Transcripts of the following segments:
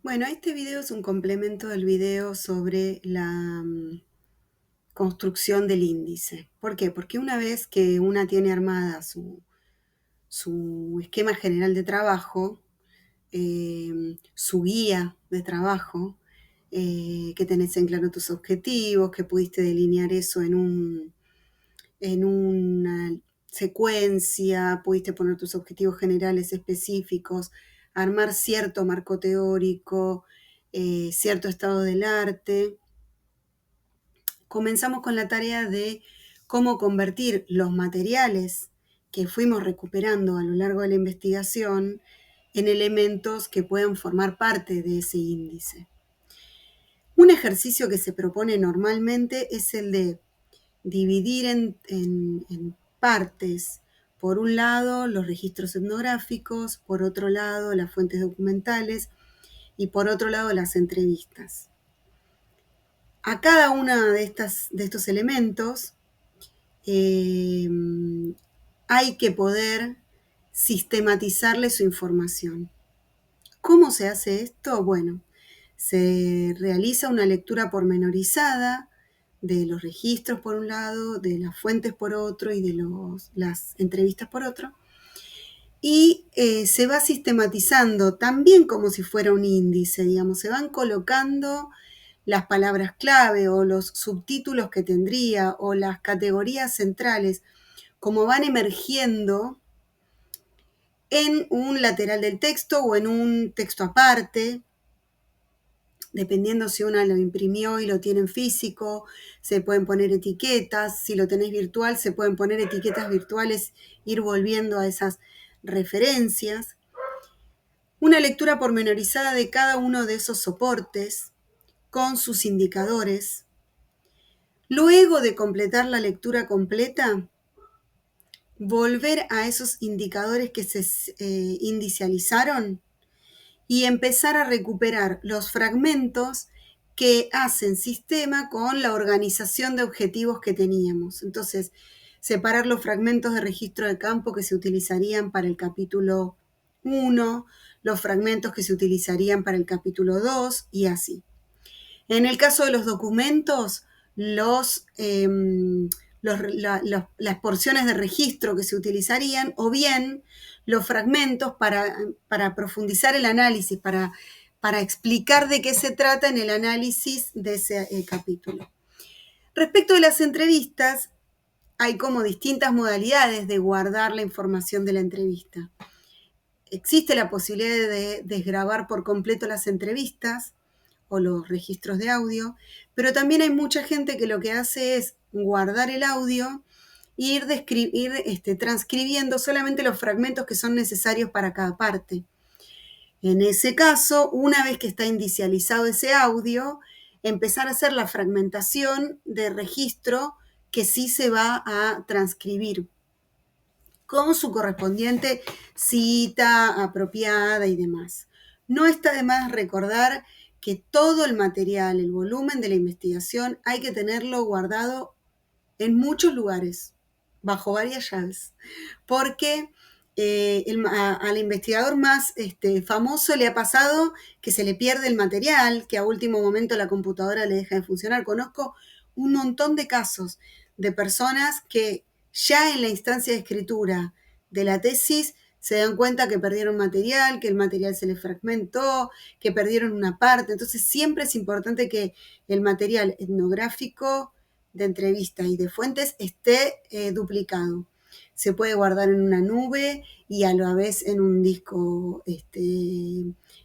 Bueno, este video es un complemento del video sobre la construcción del índice. ¿Por qué? Porque una vez que una tiene armada su esquema general de trabajo, su guía de trabajo, que tenés en claro tus objetivos, que pudiste delinear eso en una secuencia, pudiste poner tus objetivos generales específicos, armar cierto marco teórico, cierto estado del arte. Comenzamos con la tarea de cómo convertir los materiales que fuimos recuperando a lo largo de la investigación en elementos que puedan formar parte de ese índice. Un ejercicio que se propone normalmente es el de dividir en partes, por un lado los registros etnográficos, por otro lado las fuentes documentales y por otro lado las entrevistas. A cada uno de estos elementos eh, hay que poder sistematizarle su información. ¿Cómo se hace esto? Bueno, se realiza una lectura pormenorizada de los registros por un lado, de las fuentes por otro y de las entrevistas por otro. Y se va sistematizando también como si fuera un índice, digamos, se van colocando las palabras clave o los subtítulos que tendría o las categorías centrales, como van emergiendo en un lateral del texto o en un texto aparte, dependiendo si una lo imprimió y lo tiene en físico, se pueden poner etiquetas, si lo tenés virtual, se pueden poner etiquetas virtuales, ir volviendo a esas referencias. Una lectura pormenorizada de cada uno de esos soportes con sus indicadores. Luego de completar la lectura completa, volver a esos indicadores que se indicializaron y empezar a recuperar los fragmentos que hacen sistema con la organización de objetivos que teníamos. Entonces, separar los fragmentos de registro de campo que se utilizarían para el capítulo 1, los fragmentos que se utilizarían para el capítulo 2 y así. En el caso de los documentos, las porciones de registro que se utilizarían o bien los fragmentos para profundizar el análisis, para explicar de qué se trata en el análisis de ese capítulo. Respecto de las entrevistas, hay como distintas modalidades de guardar la información de la entrevista. Existe la posibilidad de desgravar por completo las entrevistas o los registros de audio, pero también hay mucha gente que lo que hace es guardar el audio e ir transcribiendo solamente los fragmentos que son necesarios para cada parte. En ese caso, una vez que está indicializado ese audio, empezar a hacer la fragmentación de registro que sí se va a transcribir con su correspondiente cita apropiada y demás. No está de más recordar que todo el material, el volumen de la investigación, hay que tenerlo guardado en muchos lugares, bajo varias llaves, porque al investigador más famoso le ha pasado que se le pierde el material, que a último momento la computadora le deja de funcionar. Conozco un montón de casos de personas que ya en la instancia de escritura de la tesis se dan cuenta que perdieron material, que el material se les fragmentó, que perdieron una parte. Entonces siempre es importante que el material etnográfico de entrevistas y de fuentes esté duplicado. Se puede guardar en una nube y a la vez en un disco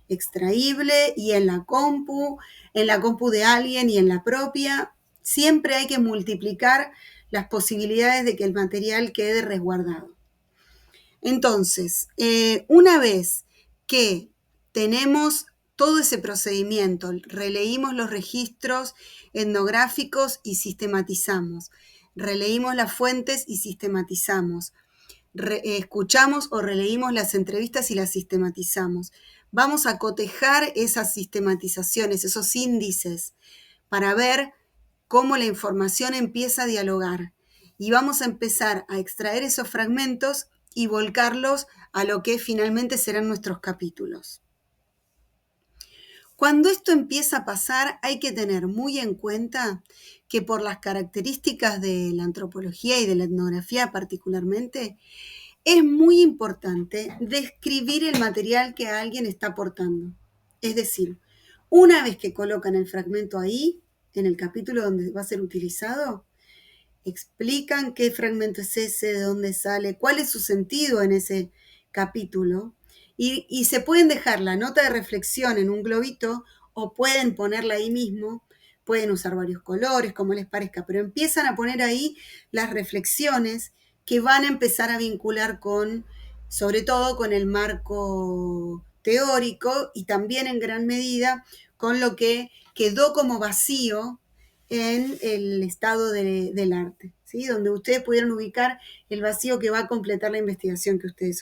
extraíble y en la compu de alguien y en la propia. Siempre hay que multiplicar las posibilidades de que el material quede resguardado. Entonces, una vez que tenemos todo ese procedimiento, releímos los registros etnográficos y sistematizamos, releímos las fuentes y sistematizamos, escuchamos o releímos las entrevistas y las sistematizamos. Vamos a cotejar esas sistematizaciones, esos índices, para ver cómo la información empieza a dialogar. Y vamos a empezar a extraer esos fragmentos y volcarlos a lo que finalmente serán nuestros capítulos. Cuando esto empieza a pasar, hay que tener muy en cuenta que por las características de la antropología y de la etnografía particularmente, es muy importante describir el material que alguien está aportando. Es decir, una vez que colocan el fragmento ahí, en el capítulo donde va a ser utilizado, explican qué fragmento es ese, de dónde sale, cuál es su sentido en ese capítulo, y se pueden dejar la nota de reflexión en un globito o pueden ponerla ahí mismo, pueden usar varios colores, como les parezca, pero empiezan a poner ahí las reflexiones que van a empezar a vincular con, sobre todo con el marco teórico y también en gran medida con lo que quedó como vacío en el estado del arte, ¿sí? Donde ustedes pudieron ubicar el vacío que va a completar la investigación que ustedes